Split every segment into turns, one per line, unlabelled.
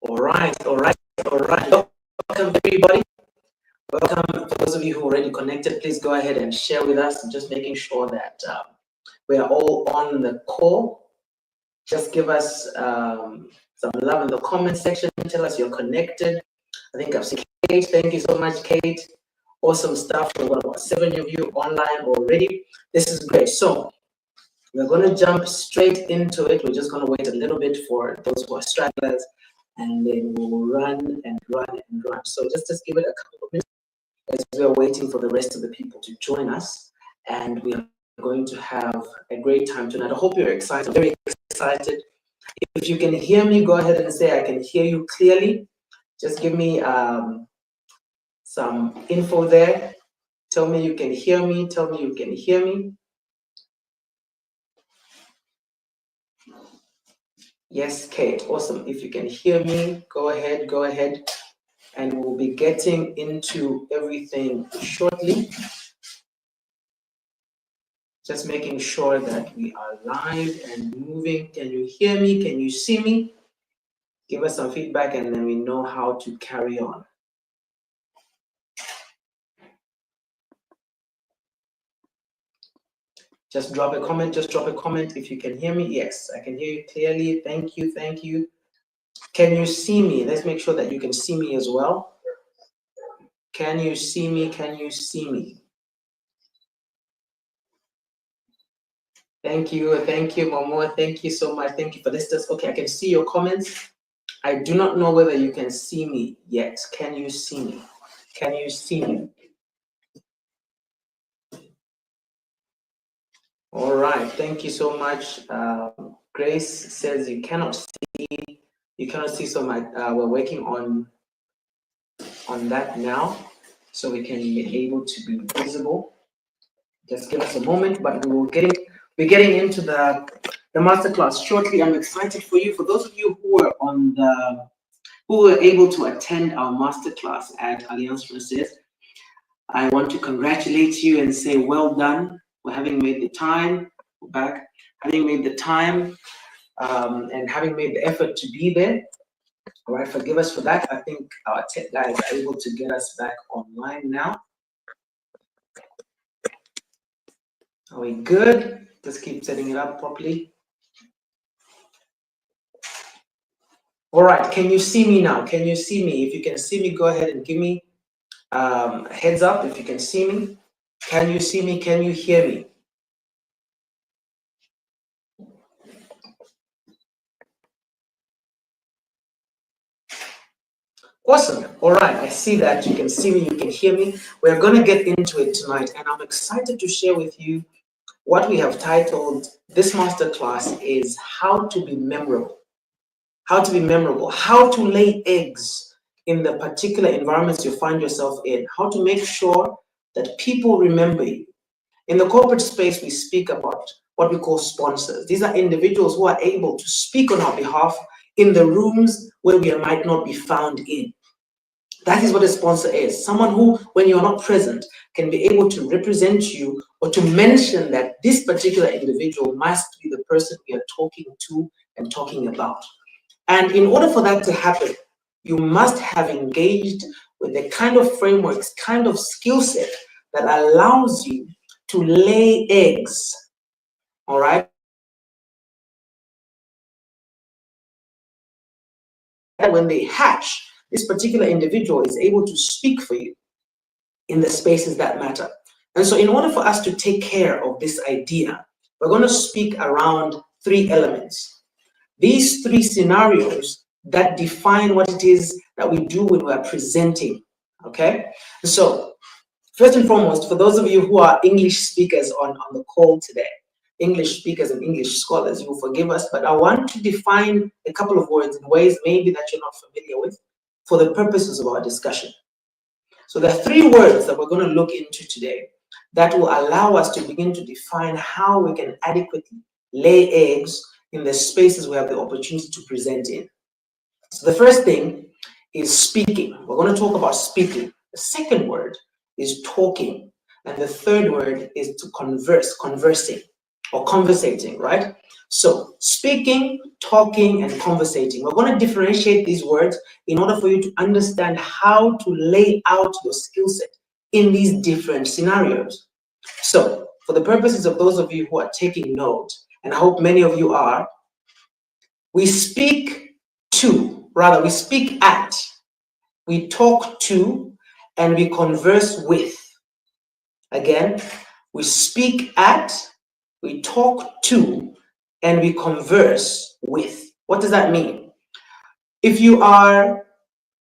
All right. Welcome, everybody. Welcome. For those of you who are already connected, please go ahead and share with us. I'm just making sure that we are all on the call. Just give us some love in the comment section. Tell us you're connected. I think I've seen Kate. Thank you so much, Kate. Awesome stuff. We've got about 7 of you online already. This is great. So we're going to jump straight into it. We're just going to wait a little bit for those who are stragglers, and then we'll run and run and run. So just give it a couple of minutes as we are waiting for the rest of the people to join us, and we are going to have a great time tonight. I hope you're excited. I'm very excited. If you can hear me, go ahead and say I can hear you clearly. Just give me some info there. Tell me you can hear me. Tell me you can hear me. Yes, Kate, awesome. If you can hear me, go ahead. And we'll be getting into everything shortly. Just making sure that we are live and moving. Can you hear me? Can you see me? Give us some feedback and then we know how to carry on. Just drop a comment if you can hear me. Yes, I can hear you clearly. Thank you. Can you see me? Let's make sure that you can see me as well. Can you see me? Can you see me? Thank you, Momo. Thank you so much. Thank you for this. Okay, I can see your comments. I do not know whether you can see me yet. Can you see me? Can you see me? All right, thank you so much. Grace says you cannot see. So we're working on that now, so we can be able to be visible. Just give us a moment, but we're getting into the masterclass shortly. I'm excited for you. For those of you who were able to attend our masterclass at Alliance Francaise, I want to congratulate you and say well done for having made the time. Having made the time and having made the effort to be there. All right, forgive us for that. I think our tech guys are able to get us back online now. Are we good? Just keep setting it up properly. All right, can you see me now? Can you see me? If you can see me, go ahead and give me a heads up if you can see me. Can you see me? Can you hear me? Awesome. All right, I see that you can see me, you can hear me. We're going to get into it tonight, and I'm excited to share with you what we have titled this masterclass is How to Be Memorable. How to be memorable, how to lay eggs in the particular environments you find yourself in, how to make sure that people remember you. In the corporate space, we speak about what we call sponsors. These are individuals who are able to speak on our behalf in the rooms where we might not be found in. That is what a sponsor is. Someone who, when you're not present, can be able to represent you or to mention that this particular individual must be the person we are talking to and talking about. And in order for that to happen, you must have engaged with the kind of frameworks, kind of skill set that allows you to lay eggs, all right? When they hatch, this particular individual is able to speak for you in the spaces that matter. And so in order for us to take care of this idea, we're going to speak around 3 elements. These 3 scenarios that define what it is that we do when we are presenting, okay? So first and foremost, for those of you who are English speakers on the call today, English speakers and English scholars, you will forgive us, but I want to define a couple of words in ways maybe that you're not familiar with for the purposes of our discussion. So there are 3 words that we're going to look into today that will allow us to begin to define how we can adequately lay eggs in the spaces we have the opportunity to present in. So the first thing is speaking. We're going to talk about speaking. The second word is talking. And the third word is to conversing. or conversating, right? So speaking, talking, and conversating. We're going to differentiate these words in order for you to understand how to lay out your skill set in these different scenarios. So for the purposes of those of you who are taking note, and I hope many of you are, we speak to, rather we speak at, we talk to, and we converse with. Again, we speak at, we talk to, and we converse with. What does that mean? If you are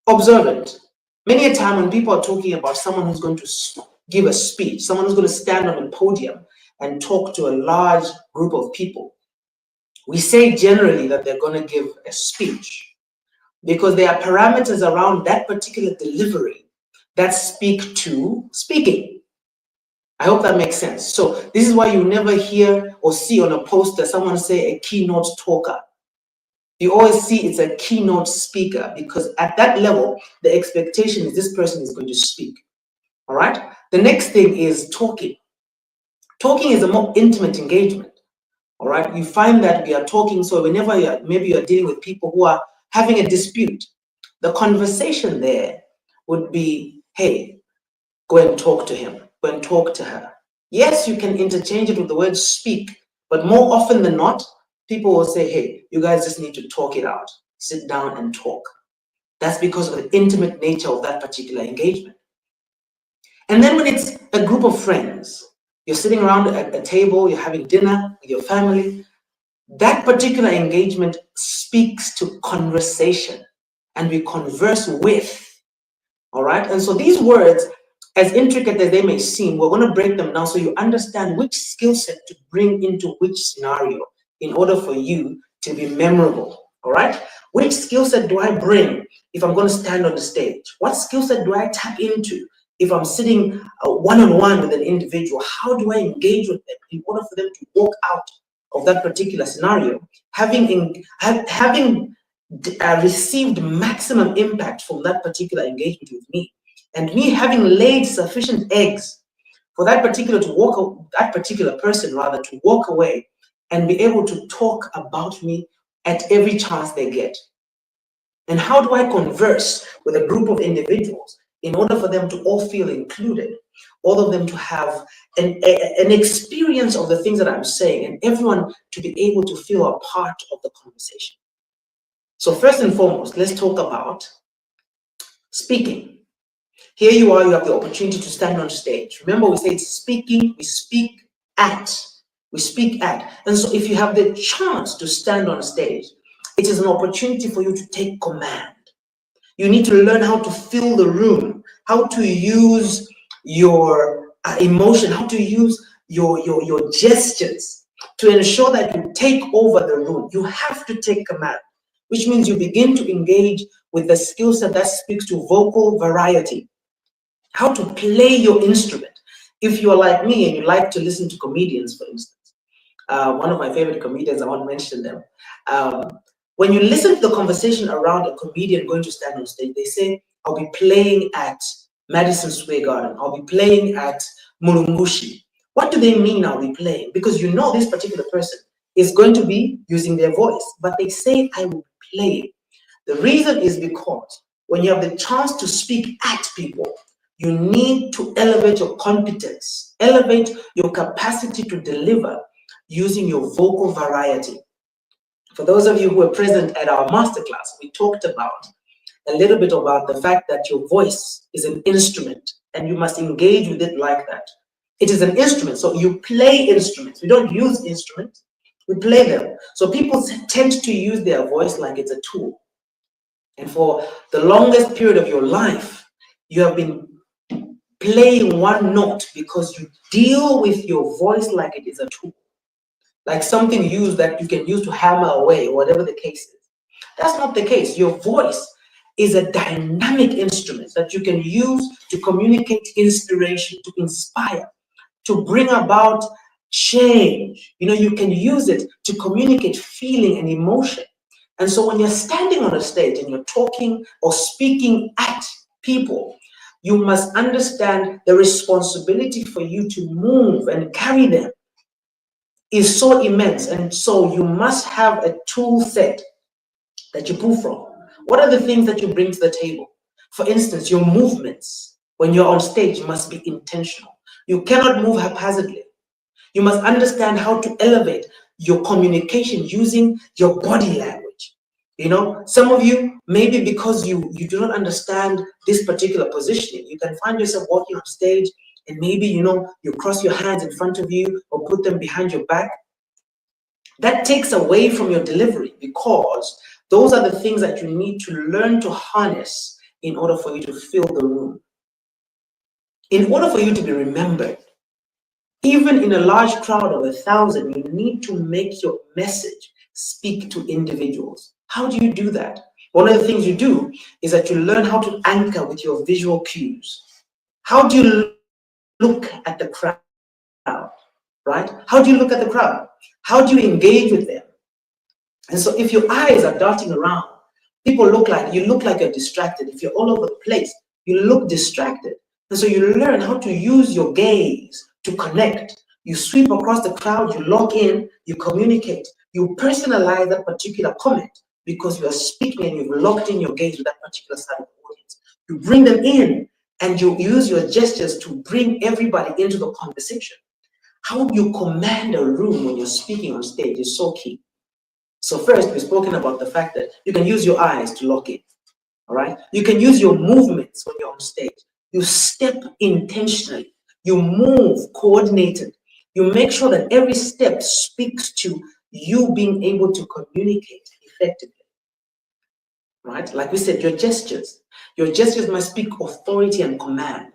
observant, many a time when people are talking about someone who's going to give a speech, someone who's going to stand on a podium and talk to a large group of people, we say generally that they're going to give a speech because there are parameters around that particular delivery that speak to speaking. I hope that makes sense. So this is why you never hear or see on a poster someone say a keynote talker. You always see it's a keynote speaker because at that level, the expectation is this person is going to speak. All right. The next thing is talking. Talking is a more intimate engagement. All right. You find that we are talking. So whenever maybe you're dealing with people who are having a dispute, the conversation there would be, hey, go and talk to him, go and talk to her. Yes, you can interchange it with the word speak, but more often than not, people will say, hey, you guys just need to talk it out. Sit down and talk. That's because of the intimate nature of that particular engagement. And then when it's a group of friends, you're sitting around at a table, you're having dinner with your family, that particular engagement speaks to conversation and we converse with. All right. And so these words, as intricate as they may seem, we're going to break them down so you understand which skill set to bring into which scenario in order for you to be memorable. All right. Which skill set do I bring if I'm going to stand on the stage? What skill set do I tap into if I'm sitting one-on-one with an individual? How do I engage with them in order for them to walk out of that particular scenario, having received maximum impact from that particular engagement with me, and me having laid sufficient eggs for that particular person rather to walk away and be able to talk about me at every chance they get. And how do I converse with a group of individuals in order for them to all feel included, all of them to have an experience of the things that I'm saying, and everyone to be able to feel a part of the conversation? So first and foremost, let's talk about speaking. Here you are, you have the opportunity to stand on stage. Remember, we say it's speaking, we speak at. We speak at. And so if you have the chance to stand on stage, it is an opportunity for you to take command. You need to learn how to fill the room, how to use your emotion, how to use your gestures to ensure that you take over the room. You have to take command, which means you begin to engage with the skill set that speaks to vocal variety, how to play your instrument. If you're like me and you like to listen to comedians, for instance, one of my favorite comedians, I won't mention them. When you listen to the conversation around a comedian going to stand on stage, they say, I'll be playing at Madison Square Garden. I'll be playing at Mulungushi. What do they mean I'll be playing? Because you know this particular person is going to be using their voice, but they say, I will play. The reason is because when you have the chance to speak at people, you need to elevate your competence, elevate your capacity to deliver using your vocal variety. For those of you who were present at our masterclass, we talked about a little bit about the fact that your voice is an instrument and you must engage with it like that. It is an instrument, so you play instruments. We don't use instruments, we play them. So people tend to use their voice like it's a tool. And for the longest period of your life, you have been playing one note because you deal with your voice like it is a tool, like something used that you can use to hammer away, whatever the case is. That's not the case. Your voice is a dynamic instrument that you can use to communicate inspiration, to inspire, to bring about change. You know, you can use it to communicate feeling and emotion. And so when you're standing on a stage and you're talking or speaking at people, you must understand the responsibility for you to move and carry them is so immense, and so you must have a tool set that you pull from. What are the things that you bring to the table? For instance, your movements when you're on stage must be intentional. You cannot move haphazardly. You must understand how to elevate your communication using your body language. You know, some of you, maybe because you do not understand this particular positioning, you can find yourself walking on stage and maybe, you cross your hands in front of you or put them behind your back. That takes away from your delivery, because those are the things that you need to learn to harness in order for you to fill the room. In order for you to be remembered, even in a large crowd of 1,000, you need to make your message speak to individuals. How do you do that? One of the things you do is that you learn how to anchor with your visual cues. How do you look at the crowd, right? How do you look at the crowd? How do you engage with them? And so if your eyes are darting around, you look like you're distracted. If you're all over the place, you look distracted. And so you learn how to use your gaze to connect. You sweep across the crowd, you lock in, you communicate, you personalize that particular comment because you are speaking and you've locked in your gaze with that particular side of the audience. You bring them in and you use your gestures to bring everybody into the conversation. How you command a room when you're speaking on stage is so key. So first, we've spoken about the fact that you can use your eyes to lock in, all right? You can use your movements when you're on stage. You step intentionally. You move coordinated. You make sure that every step speaks to you being able to communicate effectively, right? Like we said, your gestures. Your gestures must speak authority and command.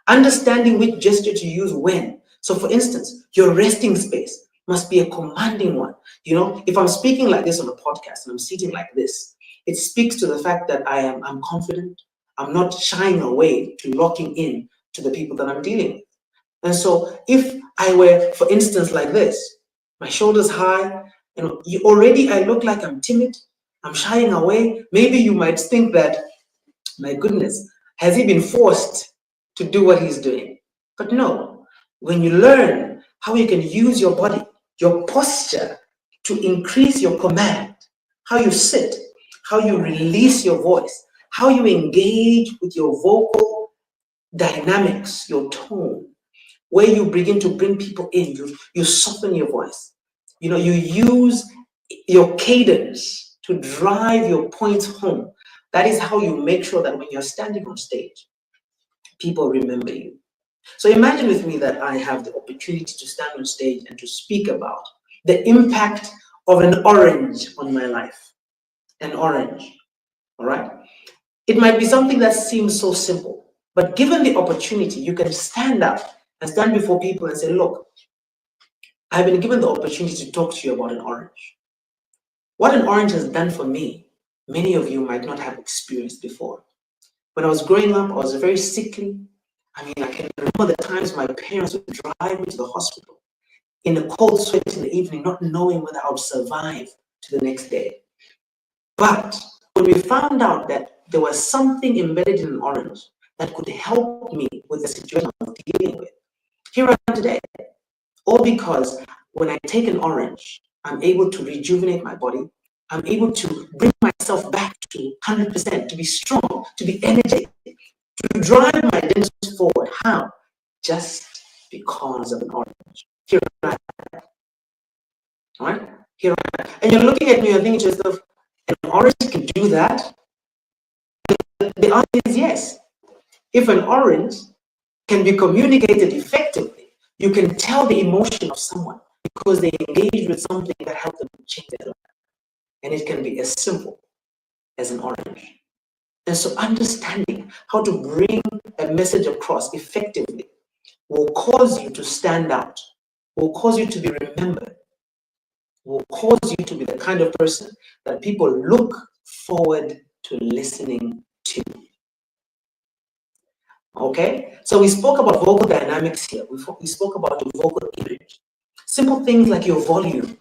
Understanding which gesture to use when. So for instance, your resting space must be a commanding one. If I'm speaking like this on a podcast and I'm sitting like this, it speaks to the fact that I'm confident. I'm not shying away to locking in to the people that I'm dealing with. And so if I were, for instance, like this, my shoulders high, and I look like I'm timid, I'm shying away, maybe you might think that, my goodness, has he been forced to do what he's doing? But no, when you learn how you can use your body, your posture to increase your command, how you sit, how you release your voice, how you engage with your vocal dynamics, your tone, where you begin to bring people in, you soften your voice. You use your cadence to drive your points home. That is how you make sure that when you're standing on stage, people remember you. So imagine with me that I have the opportunity to stand on stage and to speak about the impact of an orange on my life. An orange, all right? It might be something that seems so simple, but given the opportunity, you can stand up and stand before people and say, look, I've been given the opportunity to talk to you about an orange. What an orange has done for me, many of you might not have experienced before. When I was growing up, I was very sickly. I can remember the times my parents would drive me to the hospital in the cold sweat in the evening, not knowing whether I would survive to the next day. But when we found out that there was something embedded in an orange that could help me with the situation I was dealing with, here I am today. All because when I take an orange, I'm able to rejuvenate my body. I'm able to bring myself back to 100%, to be strong, to be energetic, to drive my dents forward. How? Just because of an orange. Here I am. All right? Here I am. And you're looking at me and thinking to yourself, an orange can do that? The answer is yes. If an orange can be communicated effectively, you can tell the emotion of someone because they engage with something that helps them change their life. And it can be as simple as an orange. And so understanding how to bring a message across effectively will cause you to stand out, will cause you to be remembered, will cause you to be the kind of person that people look forward to listening to. Okay? So we spoke about vocal dynamics here. We spoke about the vocal image. Simple things like your volume.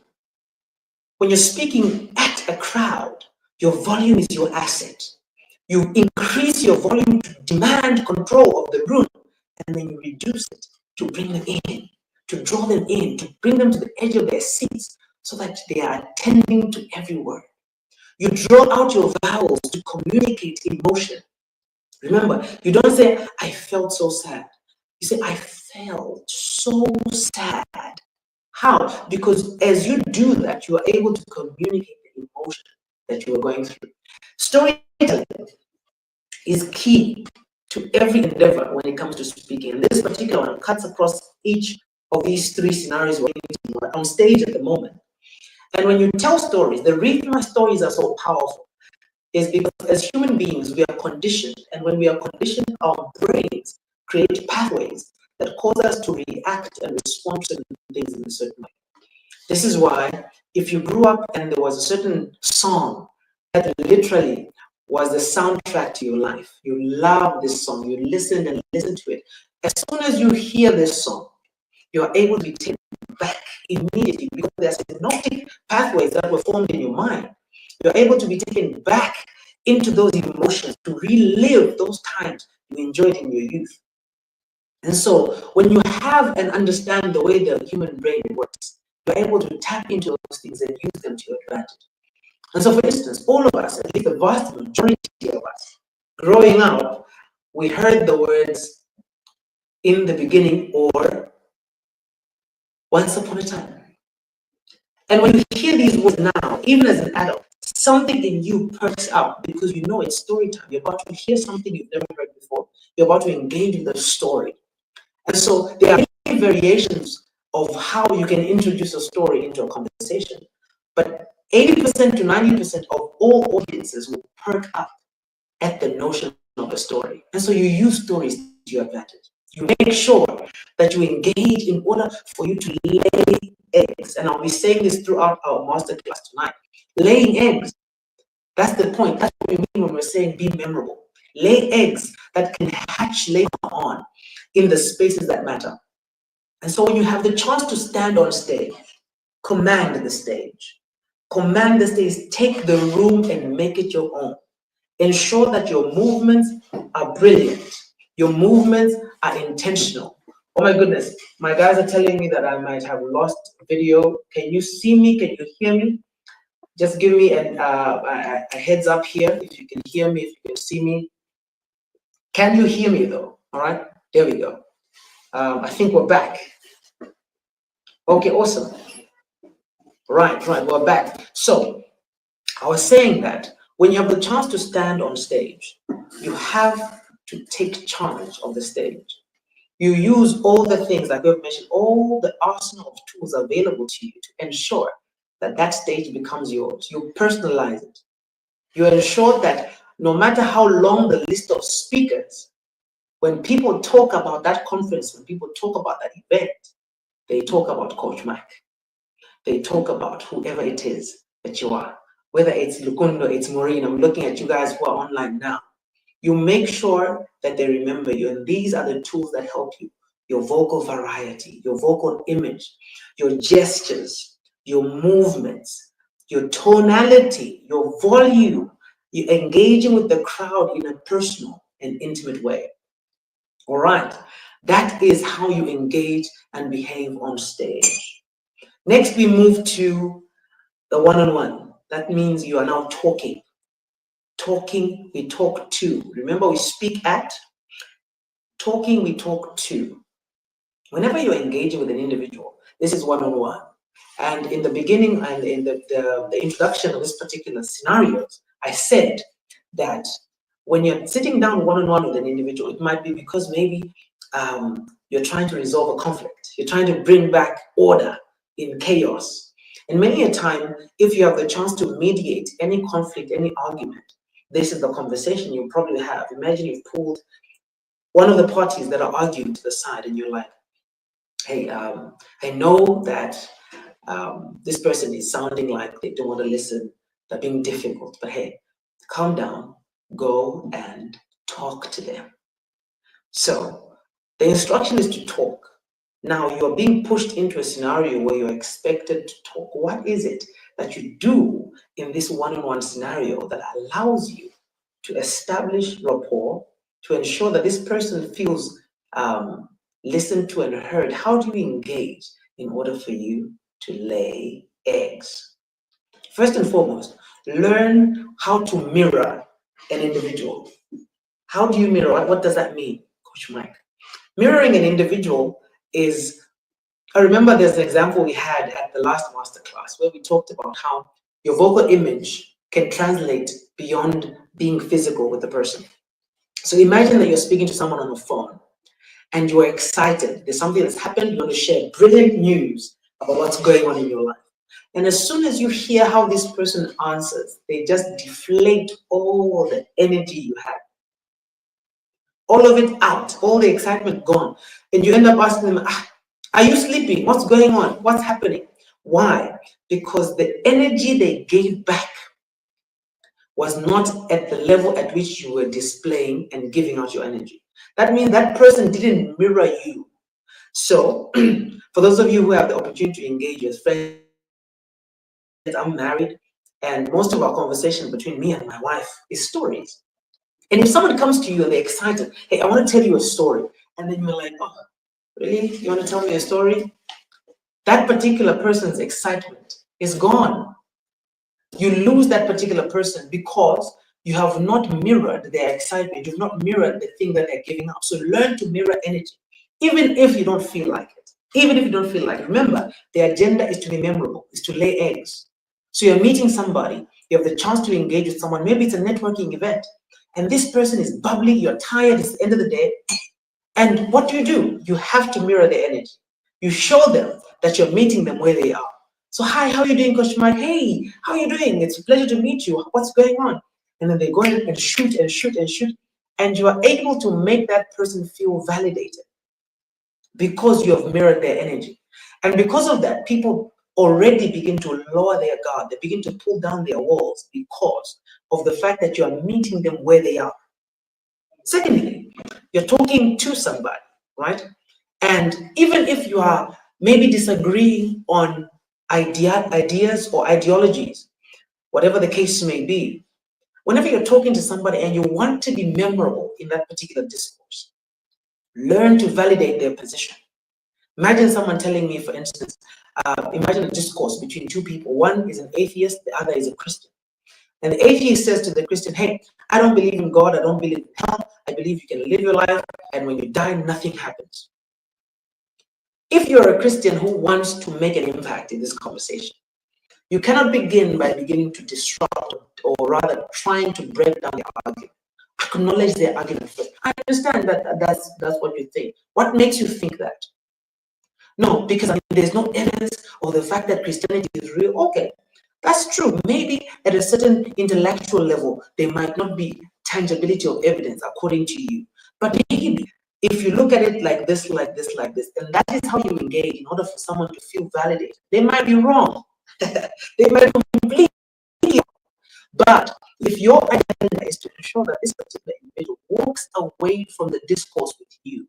When you're speaking at a crowd, your volume is your asset. You increase your volume to demand control of the room, and then you reduce it to bring them in, to draw them in, to bring them to the edge of their seats so that they are attending to every word. You draw out your vowels to communicate emotion. Remember, you don't say, I felt so sad. You say, I felt so sad. How? Because as you do that, you are able to communicate the emotion that you are going through. Storytelling is key to every endeavor when it comes to speaking. And this particular one cuts across each of these three scenarios we're on stage at the moment. And when you tell stories, the reason why stories are so powerful is because as human beings, we are conditioned. And when we are conditioned, our brains create pathways that cause us to react and respond to things in a certain way. This is why if you grew up and there was a certain song that literally was the soundtrack to your life, you love this song, you listened and listened to it. As soon as you hear this song, you are able to be taken back immediately because there are synaptic pathways that were formed in your mind. You're able to be taken back into those emotions, to relive those times you enjoyed in your youth. And so when you have and understand the way the human brain works, you're able to tap into those things and use them to your advantage. And so, for instance, all of us, at least the vast majority of us, growing up, we heard the words in the beginning or once upon a time. And when you hear these words now, even as an adult, something in you perks up because you know it's story time. You're about to hear something you've never heard before. You're about to engage with the story. And so there are many variations of how you can introduce a story into a conversation. But 80% to 90% of all audiences will perk up at the notion of a story. And so you use stories to your advantage. You make sure that you engage in order for you to lay eggs. And I'll be saying this throughout our masterclass tonight. Laying eggs, that's the point. That's what we mean when we're saying be memorable. Lay eggs that can hatch later on in the spaces that matter. And so when you have the chance to stand on stage, command the stage. Command the stage, take the room and make it your own. Ensure that your movements are brilliant. Your movements are intentional. Oh my goodness, my guys are telling me that I might have lost video. Can you see me? Can you hear me? Just give me a heads up here if you can hear me, if you can see me. Can you hear me though? All right, there we go. I think we're back. Okay, awesome. Right, we're back. So I was saying that when you have the chance to stand on stage, you have to take charge of the stage. You use all the things like we've mentioned, all the arsenal of tools available to you to ensure that that stage becomes yours. You personalize it. You ensure that no matter how long the list of speakers, when people talk about that conference, when people talk about that event, they talk about Coach Mike. They talk about whoever it is that you are. Whether it's Lukundo, it's Maureen, I'm looking at you guys who are online now. You make sure that they remember you, and these are the tools that help you. Your vocal variety, your vocal image, your gestures, your movements, your tonality, your volume, you engaging with the crowd in a personal and intimate way. All right, that is how you engage and behave on stage. Next, we move to the one-on-one. That means you are now talking. Talking, we talk to. Remember, we speak at. Talking, we talk to. Whenever you're engaging with an individual, this is one-on-one. And in the beginning and in the introduction of this particular scenarios, I said that when you're sitting down one-on-one with an individual, it might be because maybe you're trying to resolve a conflict. You're trying to bring back order in chaos. And many a time, if you have the chance to mediate any conflict, any argument, this is the conversation you probably have. Imagine you've pulled one of the parties that are arguing to the side and you're like, hey, I know that this person is sounding like they don't want to listen, they're being difficult, but hey, calm down, go and talk to them. So the instruction is to talk. Now you're being pushed into a scenario where you're expected to talk. What is it that you do in this one-on-one scenario that allows you to establish rapport, to ensure that this person feels listened to and heard, how do you engage in order for you to lay eggs? First and foremost, learn how to mirror an individual. How do you mirror? What does that mean, Coach Mike? Mirroring an individual is, I remember there's an example we had at the last masterclass where we talked about how your vocal image can translate beyond being physical with the person. So imagine that you're speaking to someone on the phone and you are excited. There's something that's happened. You want to share brilliant news about what's going on in your life. And as soon as you hear how this person answers, they just deflate all the energy you have. All of it out, all the excitement gone. And you end up asking them, are you sleeping? What's going on? What's happening? Why? Because the energy they gave back was not at the level at which you were displaying and giving out your energy. That means that person didn't mirror you. So for those of you who have the opportunity to engage with friends, I'm married, and most of our conversation between me and my wife is stories. And if someone comes to you and they're excited, hey, I want to tell you a story. And then you're like, oh, really? You want to tell me a story? That particular person's excitement is gone. You lose that particular person because you have not mirrored their excitement. You've not mirrored the thing that they're giving up. So learn to mirror energy, even if you don't feel like it. Even if you don't feel like it. Remember, the agenda is to be memorable, is to lay eggs. So you're meeting somebody, you have the chance to engage with someone. Maybe it's a networking event, and this person is bubbly, you're tired, it's the end of the day. And what do? You have to mirror their energy. You show them that you're meeting them where they are. So, hi, how are you doing, Coach Mike? Hey, how are you doing? It's a pleasure to meet you. What's going on? And then they go ahead and shoot and shoot and shoot. And you are able to make that person feel validated because you have mirrored their energy. And because of that, people already begin to lower their guard. They begin to pull down their walls because of the fact that you are meeting them where they are. Secondly, you're talking to somebody, right? And even if you are maybe disagreeing on ideas or ideologies, whatever the case may be, whenever you're talking to somebody and you want to be memorable in that particular discourse, learn to validate their position. Imagine someone telling me, for instance, imagine a discourse between two people. One is an atheist, the other is a Christian. And the atheist says to the Christian, hey, I don't believe in God, I don't believe in hell, I believe you can live your life, and when you die, nothing happens. If you're a Christian who wants to make an impact in this conversation, you cannot begin by beginning to disrupt or rather trying to break down the argument. Acknowledge their argument first. I understand that that's what you think. What makes you think that? No, because there's no evidence of the fact that Christianity is real. Okay, that's true. Maybe at a certain intellectual level, there might not be tangibility of evidence according to you. But maybe if you look at it like this, like this, like this, and that is how you engage in order for someone to feel validated. They might be wrong. They might be completely wrong. But if your agenda is to ensure that this particular individual walks away from the discourse with you,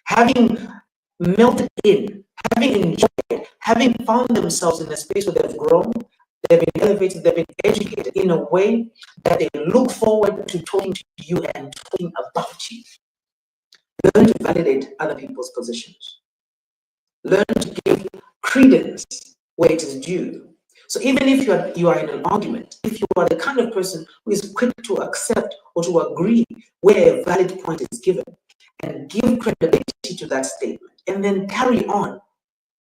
having melted in, having enjoyed, having found themselves in a space where they've grown, they've been elevated, they've been educated in a way that they look forward to talking to you and talking about you. Learn to validate other people's positions. Learn to give credence where it is due. So even if you are in an argument, if you are the kind of person who is quick to accept or to agree where a valid point is given, and give credibility to that statement, and then carry on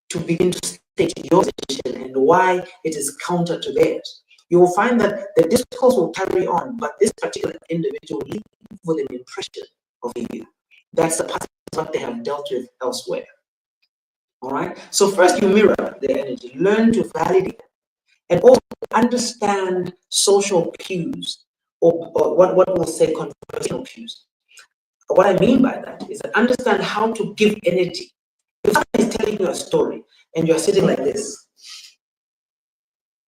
to begin to state your position and why it is counter to theirs, you will find that the discourse will carry on, but this particular individual leaves with an impression of you. That's the part of what they have dealt with elsewhere. All right. So first, you mirror their energy, learn to validate, and also understand social cues, or what we'll say conversational cues. What I mean by that is that understand how to give energy. If someone is telling you a story and you're sitting like this,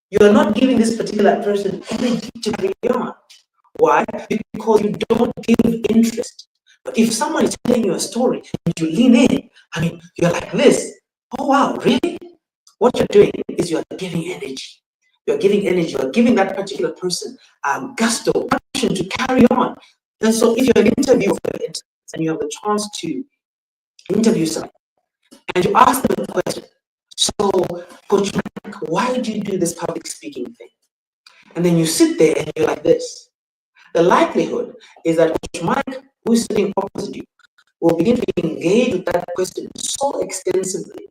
you are not giving this particular person energy to carry on. Why? Because you don't give interest. But if someone is telling you a story and you lean in, you're like this. Oh wow, really? What you're doing is you're giving energy. You're giving energy. You're giving that particular person gusto, passion to carry on. And so if you're an interviewer, for instance, and you have the chance to interview someone, and you ask them a question. So, Coach Mike, why do you do this public speaking thing? And then you sit there and you're like this. The likelihood is that Coach Mike, who's sitting opposite you, will begin to engage with that question so extensively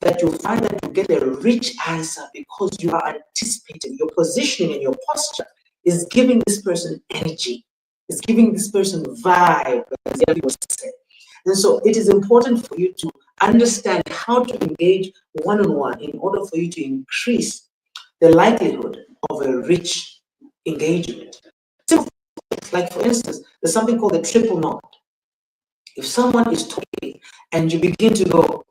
that you'll find that you get a rich answer because you are anticipating. Your positioning and your posture is giving this person energy, is giving this person vibe, as everyone said. And so it is important for you to understand how to engage one-on-one in order for you to increase the likelihood of a rich engagement. Simple, like for instance, there's something called the triple nod. If someone is talking and you begin to go,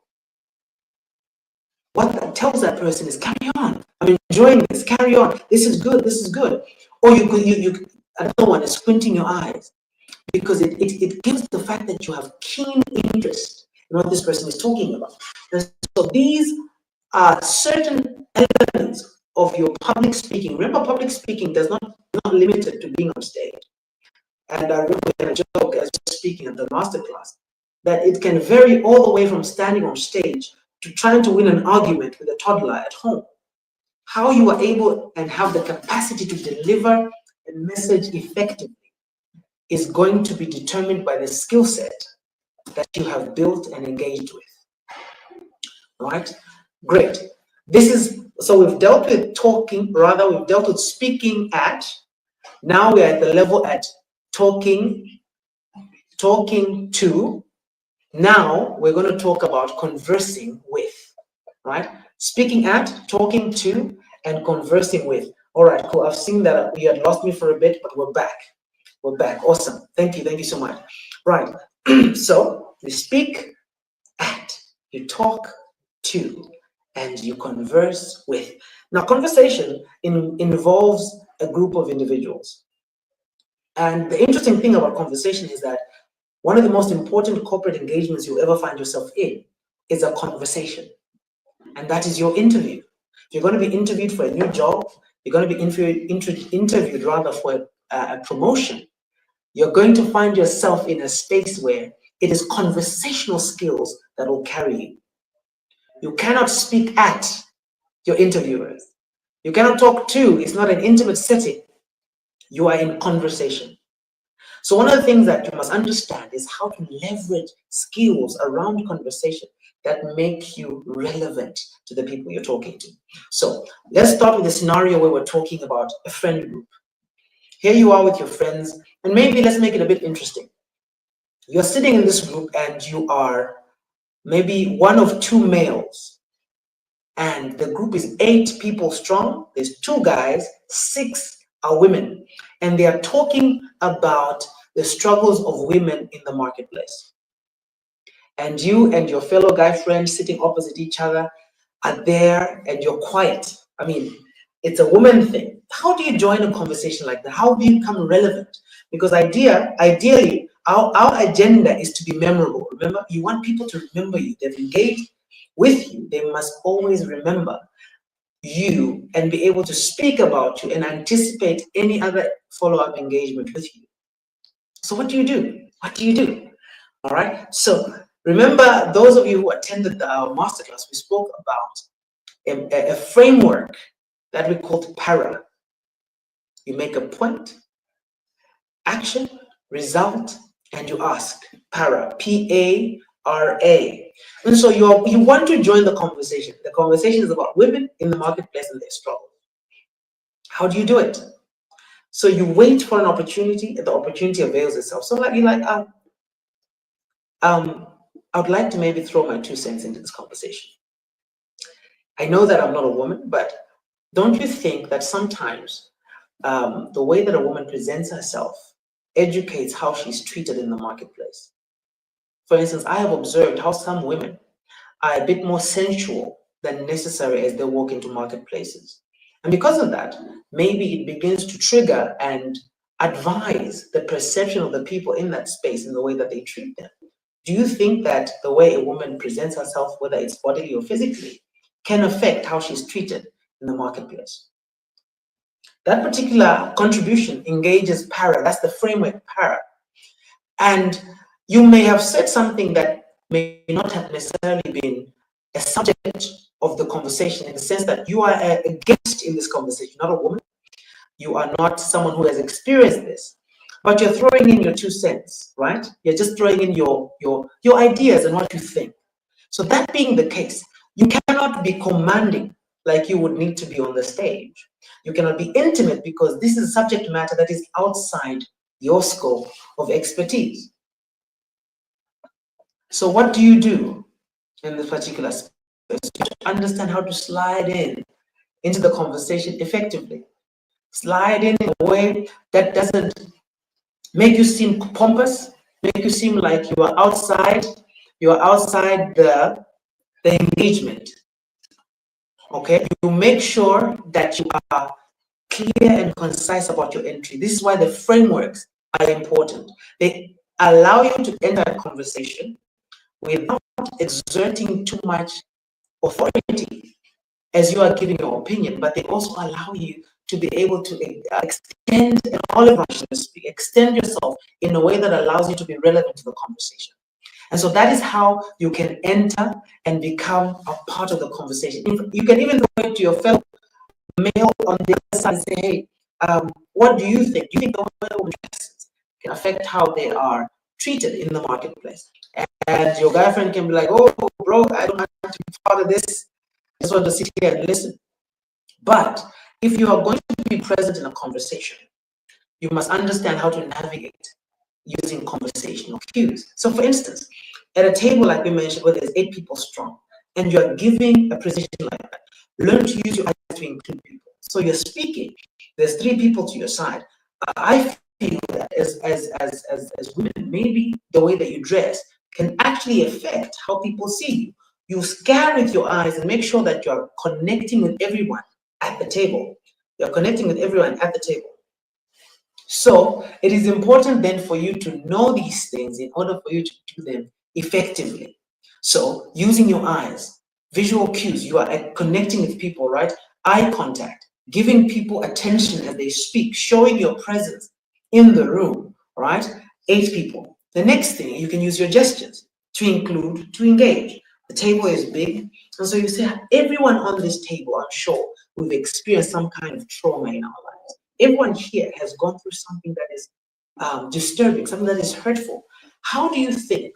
what that tells that person is carry on. I'm enjoying this, carry on. This is good, this is good. Or another one is squinting your eyes because it gives the fact that you have keen interest in what this person is talking about. And so these are certain elements of your public speaking. Remember, public speaking is not limited to being on stage. And I remember a joke as speaking at the masterclass that it can vary all the way from standing on stage to trying to win an argument with a toddler at home. How you are able and have the capacity to deliver a message effectively is going to be determined by the skill set that you have built and engaged with. All right, great. So we've dealt with talking, rather we've dealt with speaking at. Now we're at the level at talking to. Now we're going to talk about conversing with, right? Speaking at, talking to, and conversing with. All right, cool. I've seen that you had lost me for a bit, but we're back. We're back. Awesome. Thank you so much. Right. So you speak at, you talk to, and you converse with. Now, conversation involves a group of individuals. And the interesting thing about conversation is that one of the most important corporate engagements you'll ever find yourself in is a conversation. And that is your interview. If you're going to be interviewed for a new job, you're going to be interviewed rather for a promotion, you're going to find yourself in a space where it is conversational skills that will carry you. You cannot speak at your interviewers. You cannot talk to. It's not an intimate setting. You are in conversation. So one of the things that you must understand is how to leverage skills around conversation that make you relevant to the people you're talking to. So let's start with a scenario where we're talking about a friend group. Here you are with your friends, and maybe let's make it a bit interesting. You're sitting in this group and you are maybe one of two males, and the group is 8 people strong. There's 2 guys, 6 are women, and they are talking about the struggles of women in the marketplace. And you and your fellow guy friends sitting opposite each other are there and you're quiet. I mean, it's a woman thing. How do you join a conversation like that? How do you become relevant? Because ideally, our agenda is to be memorable. Remember, you want people to remember you. They've engaged with you. They must always remember you and be able to speak about you and anticipate any other follow-up engagement with you. So what do you do? What do you do? All right. So remember, those of you who attended our masterclass, we spoke about a framework that we called PARA. You make a point, action, result, and you ask. PARA, P-A-R-A. And so you want to join the conversation. The conversation is about women in the marketplace and their struggle. How do you do it? So you wait for an opportunity, and the opportunity avails itself. So like you're like, I would like to maybe throw my 2 cents into this conversation. I know that I'm not a woman, but don't you think that sometimes the way that a woman presents herself educates how she's treated in the marketplace? For instance, I have observed how some women are a bit more sensual than necessary as they walk into marketplaces. And because of that, maybe it begins to trigger and advise the perception of the people in that space in the way that they treat them. Do you think that the way a woman presents herself, whether it's bodily or physically, can affect how she's treated in the marketplace? That particular contribution engages PARA. That's the framework PARA. And you may have said something that may not have necessarily been a subject of the conversation, in the sense that you are a guest in this conversation, not a woman. You are not someone who has experienced this, but you're throwing in your 2 cents, right? You're just throwing in your ideas and what you think. So that being the case, you cannot be commanding like you would need to be on the stage. You cannot be intimate because this is a subject matter that is outside your scope of expertise. So what do you do in this particular space? You understand how to slide in into the conversation effectively. Slide in a way that doesn't make you seem pompous, make you seem like you are outside the engagement. Okay, you make sure that you are clear and concise about your entry. This is why the frameworks are important. They allow you to enter a conversation without exerting too much authority as you are giving your opinion, but they also allow you to be able to extend an olive branch, so to speak, extend yourself in a way that allows you to be relevant to the conversation. And so that is how you can enter and become a part of the conversation. You can even go to your fellow male on the other side and say, hey, what do you think? Do you think the way dresses can affect how they are treated in the marketplace? And your guy friend can be like, oh, bro, I don't want to be part of this. I just want to sit here and listen. But if you are going to be present in a conversation, you must understand how to navigate using conversational cues. So for instance, at a table like we mentioned, where there's 8 people strong, and you're giving a presentation like that, learn to use your eyes to include people. So you're speaking, there's 3 people to your side. I feel that as women, maybe the way that you dress can actually affect how people see you. You scan with your eyes and make sure that you're connecting with everyone at the table. You're connecting with everyone at the table. So it is important then for you to know these things in order for you to do them effectively. So using your eyes, visual cues, you are connecting with people, right? Eye contact, giving people attention as they speak, showing your presence in the room, right? 8 people. The next thing, you can use your gestures to include, to engage. The table is big, and so you say, everyone on this table, I'm sure, we've experienced some kind of trauma in our lives. Everyone here has gone through something that is disturbing, something that is hurtful. How do you think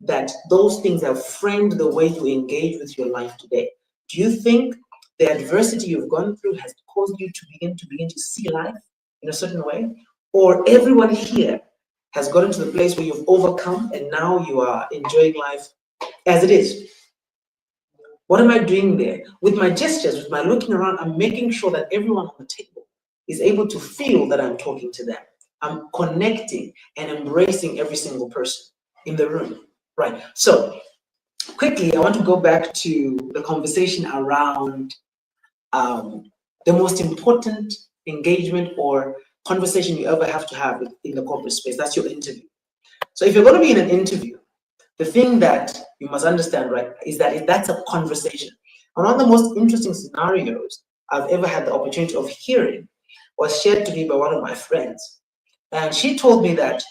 that those things have framed the way you engage with your life today? Do you think the adversity you've gone through has caused you to begin to see life in a certain way? Or everyone here has gotten to the place where you've overcome and now you are enjoying life as it is? What am I doing there? With my gestures, with my looking around, I'm making sure that everyone on the table is able to feel that I'm talking to them. I'm connecting and embracing every single person in the room. Right. So quickly, I want to go back to the conversation around the most important engagement or conversation you ever have to have in the corporate space. That's your interview. So if you're going to be in an interview, the thing that you must understand, right, is that that's a conversation. And one of the most interesting scenarios I've ever had the opportunity of hearing was shared to me by one of my friends. And she told me that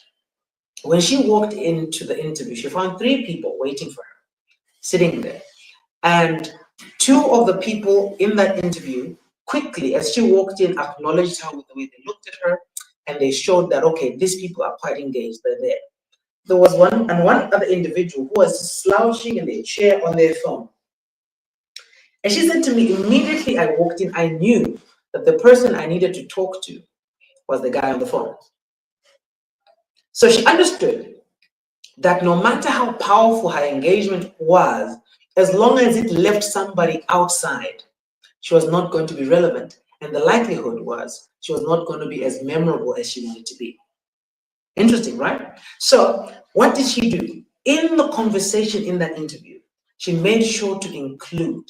when she walked into the interview, she found 3 people waiting for her, sitting there. And 2 of the people in that interview, quickly, as she walked in, acknowledged her with the way they looked at her, and they showed that, okay, these people are quite engaged, they're there. There was one other individual who was slouching in a chair on their phone. And she said to me, immediately I walked in, I knew that the person I needed to talk to was the guy on the phone. So she understood that no matter how powerful her engagement was, as long as it left somebody outside, she was not going to be relevant. And the likelihood was she was not going to be as memorable as she wanted to be. Interesting, right? So what did she do? In the conversation in that interview, she made sure to include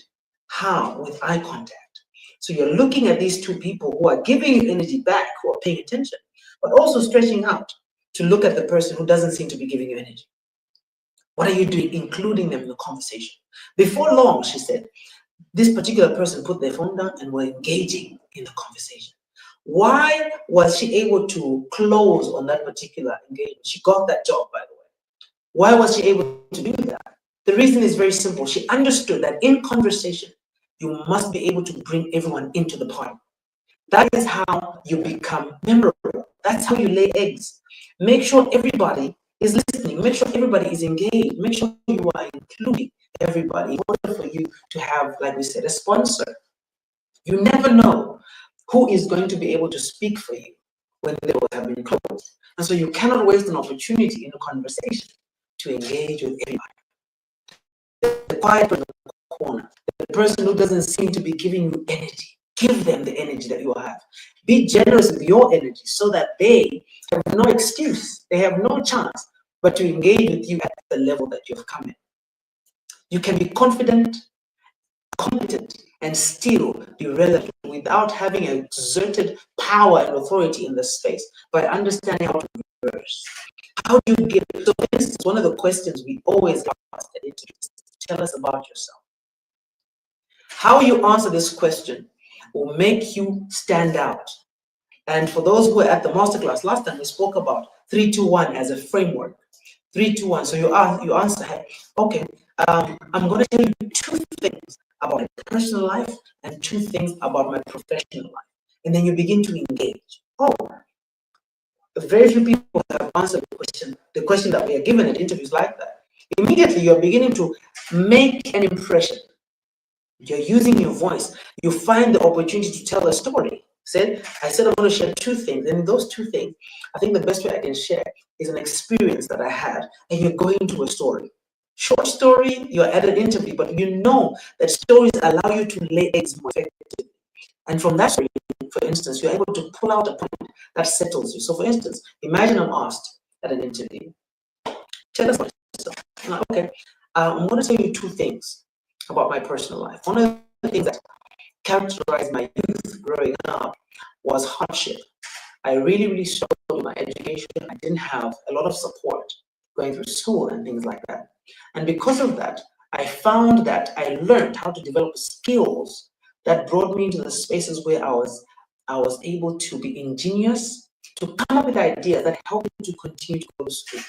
how? With eye contact. So you're looking at these 2 people who are giving you energy back, who are paying attention, but also stretching out to look at the person who doesn't seem to be giving you energy. What are you doing? Including them in the conversation. Before long, she said, this particular person put their phone down and were engaging in the conversation. Why was she able to close on that particular engagement? She got that job, by the way. Why was she able to do that? The reason is very simple. She understood that in conversation, you must be able to bring everyone into the party. That is how you become memorable. That's how you lay eggs. Make sure everybody is listening. Make sure everybody is engaged. Make sure you are including everybody in order for you to have, like we said, a sponsor. You never know who is going to be able to speak for you when the doors have been closed. And so you cannot waste an opportunity in a conversation to engage with everybody. The quiet person in the corner, the person who doesn't seem to be giving you energy, give them the energy that you have. Be generous with your energy so that they have no excuse, they have no chance but to engage with you at the level that you've come in. You can be confident, competent, and still be relevant without having exerted power and authority in the space, by understanding how to reverse. How do you get it? So, for instance, one of the questions we always ask at interviews, tell us about yourself. How you answer this question will make you stand out. And for those who were at the masterclass last time, we spoke about 3-2-1 as a framework. 3-2-1. So you answer, okay, I'm going to tell you 2 things about my personal life and 2 things about my professional life. And then you begin to engage. Oh, very few people have answered the question that we are given at interviews like that. Immediately, you're beginning to make an impression. You're using your voice. You find the opportunity to tell a story. I said I'm going to share 2 things. And in those 2 things, I think the best way I can share is an experience that I had. And you're going to a story. Short story, you're at an interview, but you know that stories allow you to lay eggs more effectively. And from that story, for instance, you're able to pull out a point that settles you. So for instance, imagine I'm asked at an interview, tell us about yourself. Like, okay, I'm going to tell you 2 things about my personal life. One of the things that characterized my youth growing up was hardship. I really struggled with my education. I didn't have a lot of support going through school and things like that. And because of that, I found that I learned how to develop skills that brought me into the spaces where I was able to be ingenious, to come up with ideas that helped me to continue to go to school.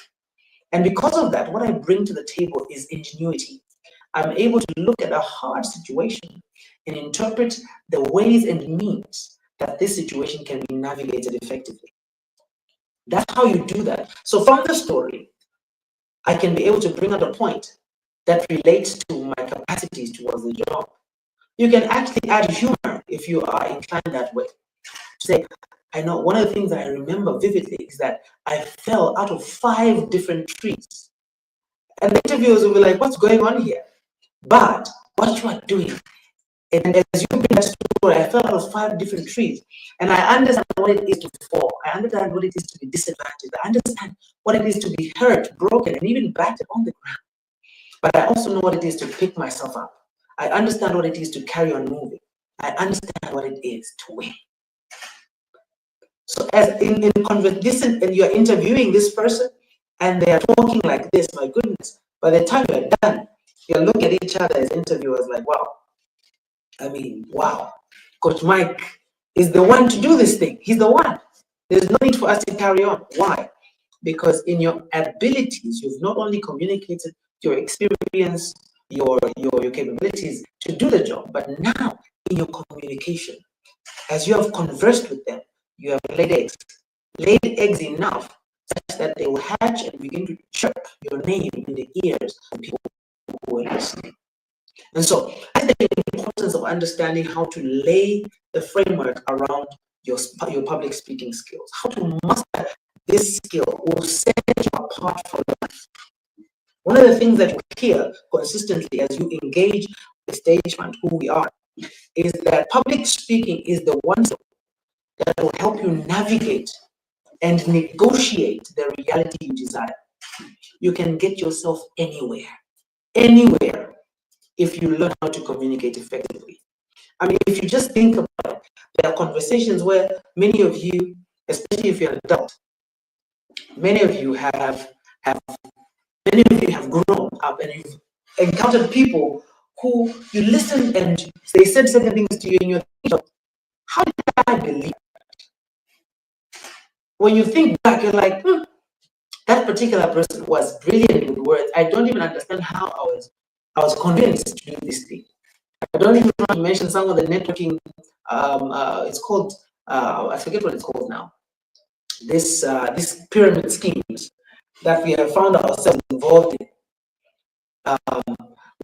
And because of that, what I bring to the table is ingenuity. I'm able to look at a hard situation and interpret the ways and means that this situation can be navigated effectively. That's how you do that. So from the story, I can be able to bring out a point that relates to my capacities towards the job. You can actually add humor if you are inclined that way. Say, I know one of the things that I remember vividly is that I fell out of 5 different trees. And the interviewers will be like, what's going on here? But what you are doing, and as you bring that story, I fell out of 5 different trees. And I understand what it is to fall. I understand what it is to be disadvantaged. I understand what it is to be hurt, broken, and even battered on the ground. But I also know what it is to pick myself up. I understand what it is to carry on moving. I understand what it is to win. So as in conversation, and you're interviewing this person, and they are talking like this, my goodness, by the time you're done, you look at each other as interviewers like, wow. I mean, wow. Coach Mike is the one to do this thing. He's the one. There's no need for us to carry on. Why? Because in your abilities, you've not only communicated your experience, your capabilities to do the job, but now in your communication, as you have conversed with them, you have laid eggs enough such that they will hatch and begin to chirp your name in the ears of people who are listening. And so that's the importance of understanding how to lay the framework around your public speaking skills. How to master this skill will set you apart from life. One of the things that we hear consistently as you engage with stage front, who we are, is that public speaking is the one that will help you navigate and negotiate the reality you desire. You can get yourself anywhere, if you learn how to communicate effectively. I mean, if you just think about it, there are conversations where many of you, especially if you're an adult, many of you have grown up and you've encountered people who you listen and they said certain things to you and you're thinking, how did I believe that? When you think back, you're like, That particular person was brilliant with words. I don't even understand how I was convinced to do this thing. I don't even want to mention some of the networking. It's called I forget what it's called now. This pyramid schemes that we have found ourselves involved in,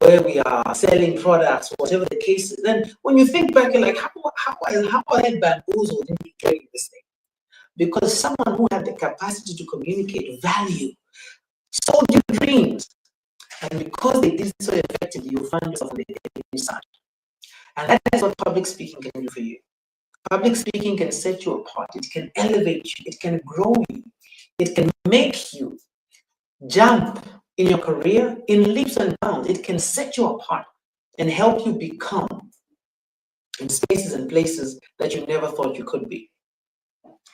where we are selling products, whatever the case is. Then when you think back, you're like, how are they bamboozled into doing this thing? Because someone who had the capacity to communicate value sold you dreams. And because they did so effectively, you find yourself on the inside. And that is what public speaking can do for you. Public speaking can set you apart. It can elevate you. It can grow you. It can make you jump in your career in leaps and bounds. It can set you apart and help you become in spaces and places that you never thought you could be.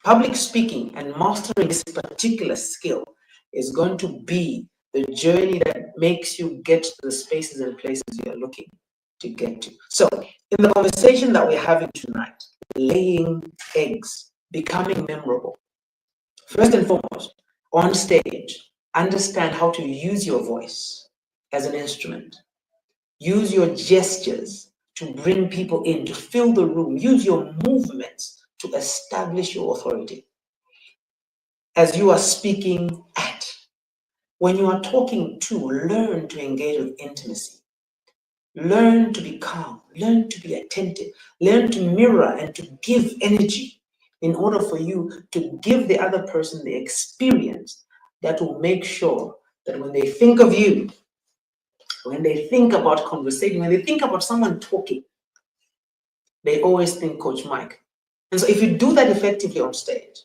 Public speaking and mastering this particular skill is going to be the journey that makes you get to the spaces and places you're looking to get to. So, in the conversation that we're having tonight, laying eggs, becoming memorable, first and foremost, on stage, understand how to use your voice as an instrument. Use your gestures to bring people in, to fill the room. Use your movements to establish your authority. As you are speaking at, when you are talking to, learn to engage with intimacy. Learn to be calm, learn to be attentive, learn to mirror and to give energy in order for you to give the other person the experience that will make sure that when they think of you, when they think about conversation, when they think about someone talking, they always think Coach Mike. And so if you do that effectively on stage,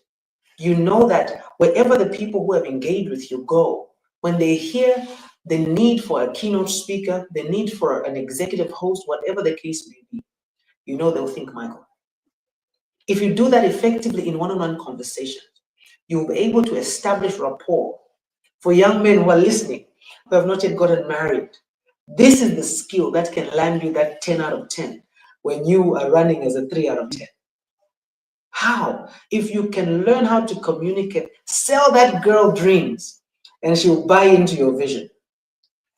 you know that wherever the people who have engaged with you go, when they hear the need for a keynote speaker, the need for an executive host, whatever the case may be, you know they'll think Michael. If you do that effectively in one-on-one conversations, you'll be able to establish rapport. For young men who are listening, who have not yet gotten married, this is the skill that can land you that 10 out of 10 when you are running as a 3 out of 10. How? If you can learn how to communicate, sell that girl dreams, and she'll buy into your vision.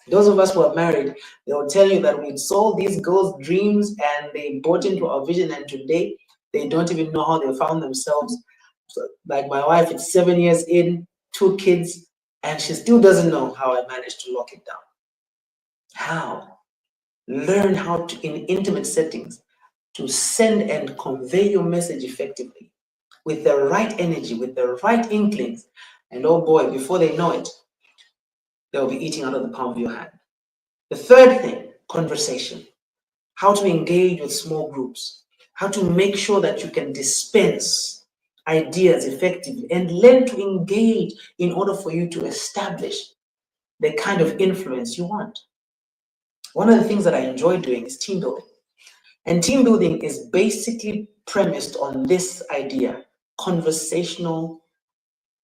Those of us who are married, they will tell you that we sold these girls' dreams and they bought into our vision, and today they don't even know how they found themselves. So, like my wife, it's 7 years in, 2 kids, and she still doesn't know how I managed to lock it down. How? Learn how to, in intimate settings, to send and convey your message effectively with the right energy, with the right inklings. And oh boy, before they know it, they'll be eating out of the palm of your hand. The third thing, conversation. How to engage with small groups. How to make sure that you can dispense ideas effectively and learn to engage in order for you to establish the kind of influence you want. One of the things that I enjoy doing is team building. And team building is basically premised on this idea: conversational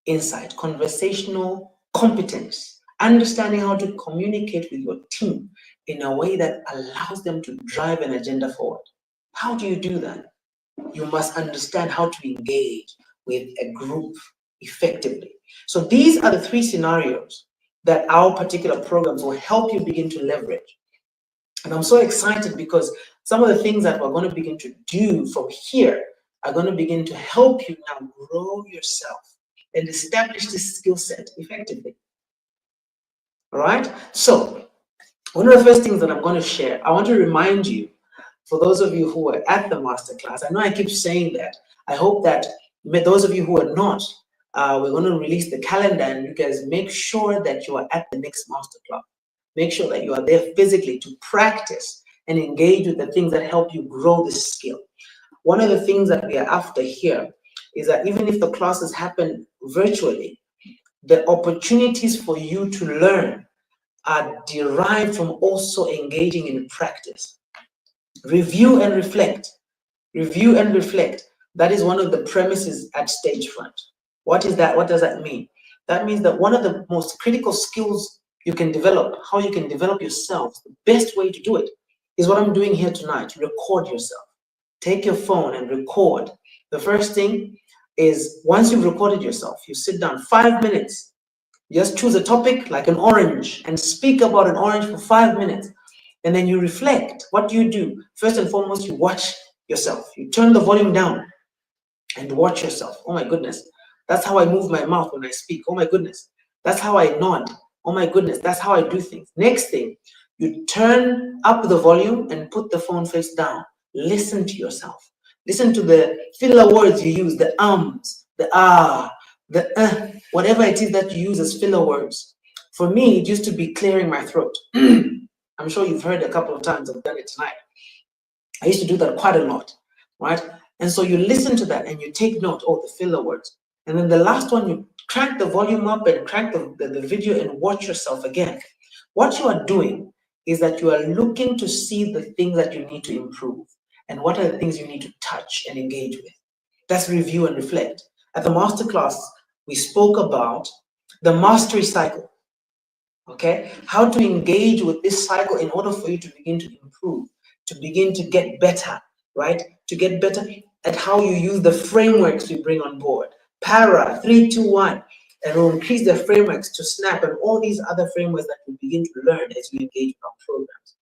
insight, conversational competence, understanding how to communicate with your team in a way that allows them to drive an agenda forward. How do you do that? You must understand how to engage with a group effectively. So these are the 3 scenarios that our particular programs will help you begin to leverage. And I'm so excited because some of the things that we're going to begin to do from here are going to begin to help you now grow yourself and establish this skill set effectively. All right? So, one of the first things that I'm going to share, I want to remind you, for those of you who are at the masterclass, I know I keep saying that. I hope that those of you who are not, we're going to release the calendar, and you guys make sure that you are at the next masterclass. Make sure that you are there physically to practice and engage with the things that help you grow this skill. One of the things that we are after here is that even if the classes happen virtually, the opportunities for you to learn are derived from also engaging in practice. Review and reflect. Review and reflect. That is one of the premises at Stagefront. What is that? What does that mean? That means that one of the most critical skills you can develop, how you can develop yourself, the best way to do it is what I'm doing here tonight. Record yourself. Take your phone and record. The first thing is, once you've recorded yourself, you sit down 5 minutes Just choose a topic like an orange and speak about an orange for 5 minutes. And then you reflect. What do you do? First and foremost, you watch yourself. You turn the volume down and watch yourself. Oh my goodness. That's how I move my mouth when I speak. Oh my goodness. That's how I nod. Oh my goodness. That's how I do things. Next thing, you turn up the volume and put the phone face down. Listen to yourself. Listen to the filler words you use, the ums, the ah, the whatever it is that you use as filler words. For me, it used to be clearing my throat. I'm sure you've heard a couple of times. I've done it tonight. I used to do that quite a lot, right? And so you listen to that and you take note, oh, the filler words. And then the last one, you crank the volume up and crank the video and watch yourself again. What you are doing is that you are looking to see the things that you need to improve and what are the things you need to touch and engage with. That's review and reflect. At the masterclass, we spoke about the mastery cycle. Okay, how to engage with this cycle in order for you to begin to improve, to begin to get better, right? To get better at how you use the frameworks you bring on board. Para, 3, 2, 1, and we'll increase the frameworks to SNAP and all these other frameworks that you begin to learn as you engage with our programs,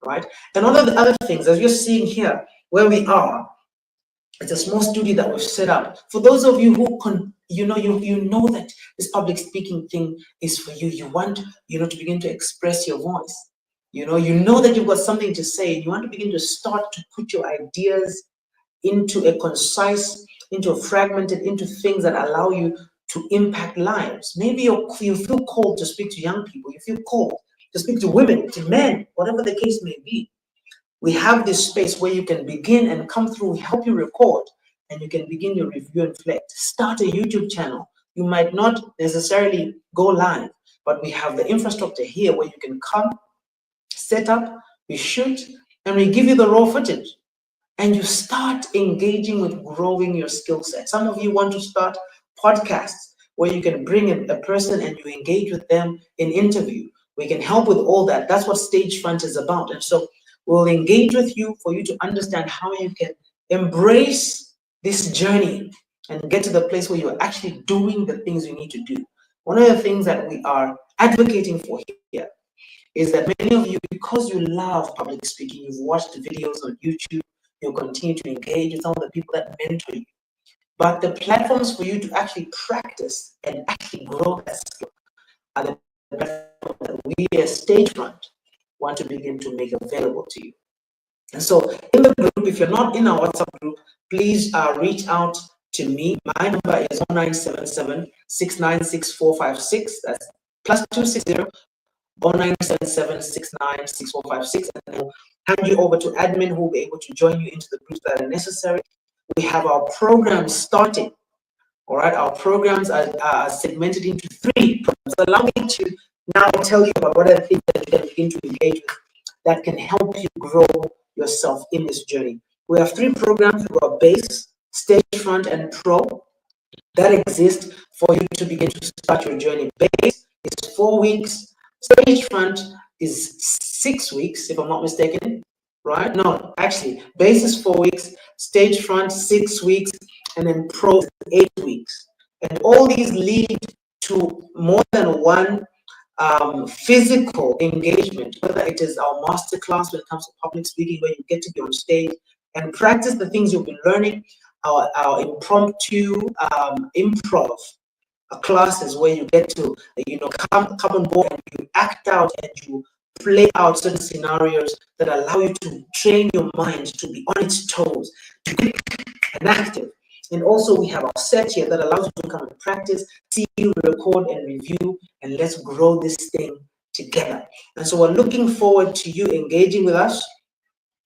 right? And all of the other things, as you're seeing here, where we are, it's a small studio that we've set up. For those of you who you know that this public speaking thing is for you. You want, to begin to express your voice. You know that you've got something to say. And you want to begin to start to put your ideas into a concise, into a fragmented, into things that allow you to impact lives. Maybe you feel called to speak to young people. You feel called to speak to women, to men, whatever the case may be. We have this space where you can begin and come through, help you record, and you can begin your review and reflect. Start a YouTube channel. You might not necessarily go live, but we have the infrastructure here where you can come, set up, we shoot, and we give you the raw footage. And you start engaging with growing your skill set. Some of you want to start podcasts where you can bring in a person and you engage with them in interview. We can help with all that. That's what Stagefront is about. And so we'll engage with you for you to understand how you can embrace this journey and get to the place where you're actually doing the things you need to do. One of the things that we are advocating for here is that many of you, because you love public speaking, you've watched videos on YouTube, you'll continue to engage with some of the people that mentor you. But the platforms for you to actually practice and actually grow that skill are the platforms that we as Stagefront want to begin to make available to you. And so in the group, if you're not in our WhatsApp group, please reach out to me. My number is 0977-696-456. That's +260 0977-696-456, and we'll hand you over to admin who will be able to join you into the groups that are necessary. We have our programs starting. All right, our programs are segmented into 3 programs. Allow me to now tell you about what are the things that you can begin to engage with that can help you grow yourself in this journey. We have 3 programs. We've got Base, Stagefront, and Pro that exist for you to begin to start your journey. Base is 4 weeks. Stagefront is 6 weeks, if I'm not mistaken, right? No, actually, Base is 4 weeks, Stagefront 6 weeks, and then Pro 8 weeks. And all these lead to more than one physical engagement, whether it is our masterclass when it comes to public speaking, where you get to be on stage and practice the things you've been learning, our impromptu improv classes where you get to come on board and you act out and you play out certain scenarios that allow you to train your mind to be on its toes, to be active. And also we have our set here that allows you to come and practice, see, record, and review, and let's grow this thing together. And so we're looking forward to you engaging with us.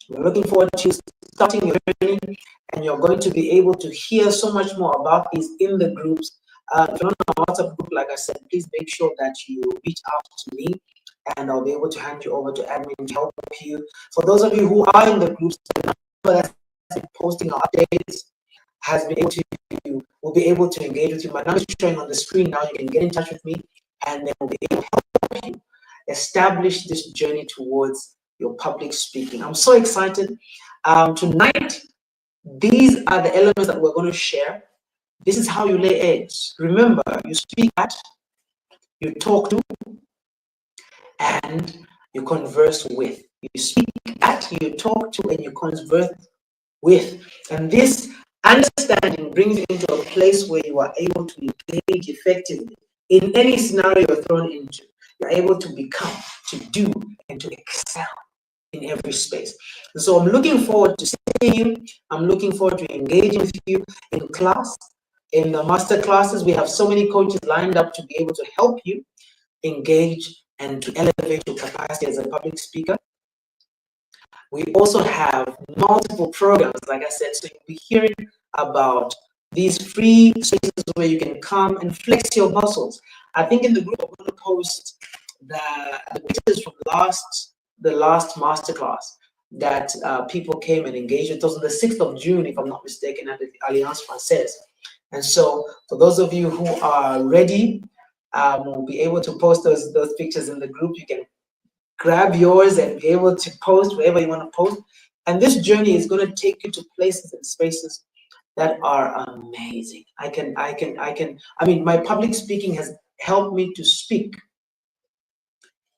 We're looking forward to starting your journey, and you're going to be able to hear so much more about these in the groups. If you're on our WhatsApp group, like I said, please make sure that you reach out to me, and I'll be able to hand you over to admin to help you. For those of you who are in the groups, that's posting our updates will be able to engage with you. My number is showing on the screen now. You can get in touch with me, and then we'll be able to help you establish this journey towards your public speaking. I'm so excited. Tonight, these are the elements that we're going to share. This is how you lay eggs. Remember, you speak at, you talk to, and you converse with. You speak at, you talk to, and you converse with. And this understanding brings you into a place where you are able to engage effectively in any scenario you're thrown into. You're able to become, to do, and to excel in every space. And so I'm looking forward to seeing you. I'm looking forward to engaging with you in class. In the master classes, we have so many coaches lined up to be able to help you engage and to elevate your capacity as a public speaker. We also have multiple programs, like I said, so you'll be hearing about these free spaces where you can come and flex your muscles. I think in the group, I'm going to post the pictures from the last masterclass that people came and engaged with. It was on the 6th of June, if I'm not mistaken, at the Alliance Française. And so for those of you who are ready, we'll be able to post those pictures in the group. You can grab yours and be able to post wherever you want to post. And this journey is going to take you to places and spaces that are amazing. I mean, my public speaking has helped me to speak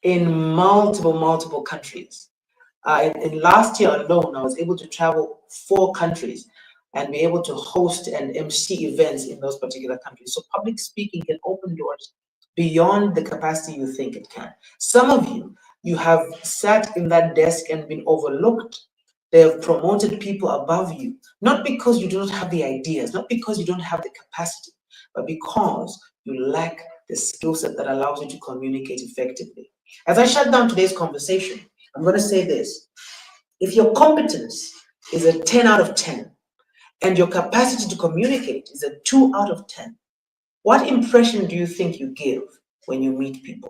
in multiple countries. In last year alone, I was able to travel 4 countries and be able to host and MC events in those particular countries. So public speaking can open doors beyond the capacity you think it can. Some of you have sat in that desk and been overlooked. They have promoted people above you, not because you do not have the ideas, not because you don't have the capacity, but because you lack the skill set that allows you to communicate effectively. As I shut down today's conversation, I'm going to say this. If your competence is a 10 out of 10 and your capacity to communicate is a 2 out of 10, what impression do you think you give when you meet people?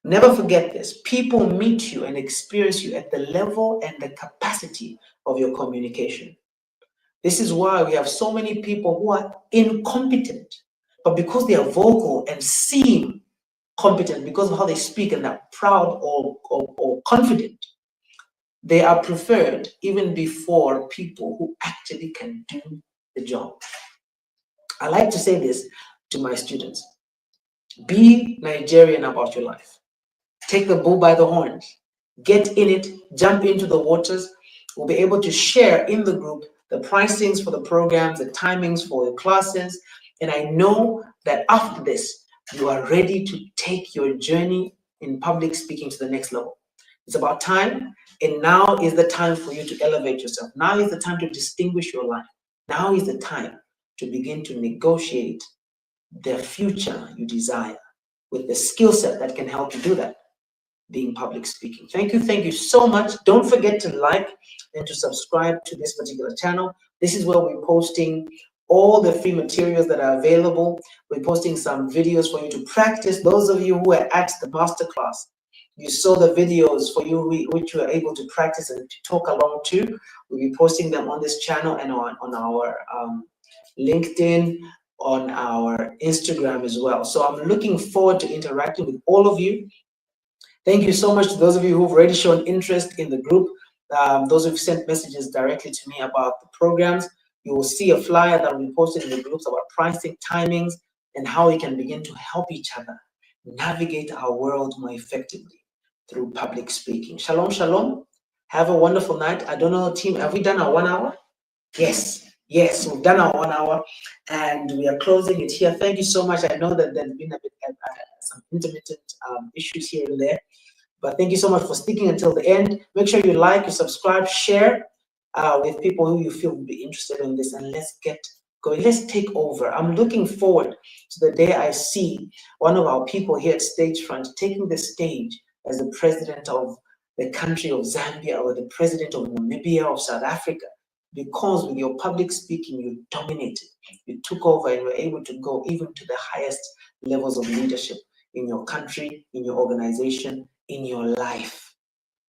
Never forget this. People meet you and experience you at the level and the capacity of your communication. This is why we have so many people who are incompetent, but because they are vocal and seem competent because of how they speak and they're proud or confident, they are preferred even before people who actually can do the job. I like to say this to my students. Be Nigerian about your life. Take the bull by the horns. Get in it, jump into the waters. We'll be able to share in the group the pricings for the programs, the timings for the classes. And I know that after this, you are ready to take your journey in public speaking to the next level. It's about time, and now is the time for you to elevate yourself. Now is the time to distinguish your life. Now is the time to begin to negotiate the future you desire with the skill set that can help you do that, being public speaking. Thank you so much. Don't forget to like and to subscribe to this particular channel. This is where we're posting all the free materials that are available. We're posting some videos for you to practice. Those of you who are at the masterclass, you saw the videos for you which you are able to practice and to talk along to. We'll be posting them on this channel and on our LinkedIn, on our Instagram as well. So I'm looking forward to interacting with all of you. Thank you so much to those of you who've already shown interest in the group. Those who've sent messages directly to me about the programs. You will see a flyer that will be posted in the groups about pricing, timings, and how we can begin to help each other navigate our world more effectively through public speaking. Shalom, shalom. Have a wonderful night. I don't know, team, have we done our 1 hour? Yes, we've done our 1 hour, and we are closing it here. Thank you so much. I know that there's been a bit some intermittent issues here and there, but thank you so much for sticking until the end. Make sure you like, you subscribe, share with people who you feel would be interested in this, and let's get going. Let's take over. I'm looking forward to the day I see one of our people here at Stagefront taking the stage as the president of the country of Zambia or the president of Namibia or South Africa, because with your public speaking, you dominated, you took over, and were able to go even to the highest levels of leadership in your country, in your organization, in your life.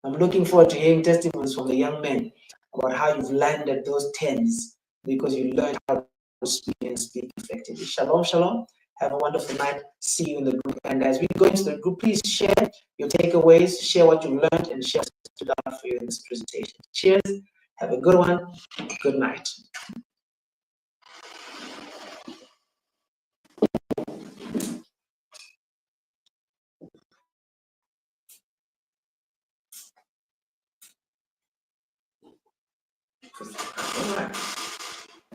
I'm looking forward to hearing testimonies from the young men about how you've landed those 10s because you learned how to speak and speak effectively. Shalom, shalom. Have a wonderful night. See you in the group. And as we go into the group, please share your takeaways, share what you learned, and share what stood out for you in this presentation. Cheers. Have a good one. Good night. All right.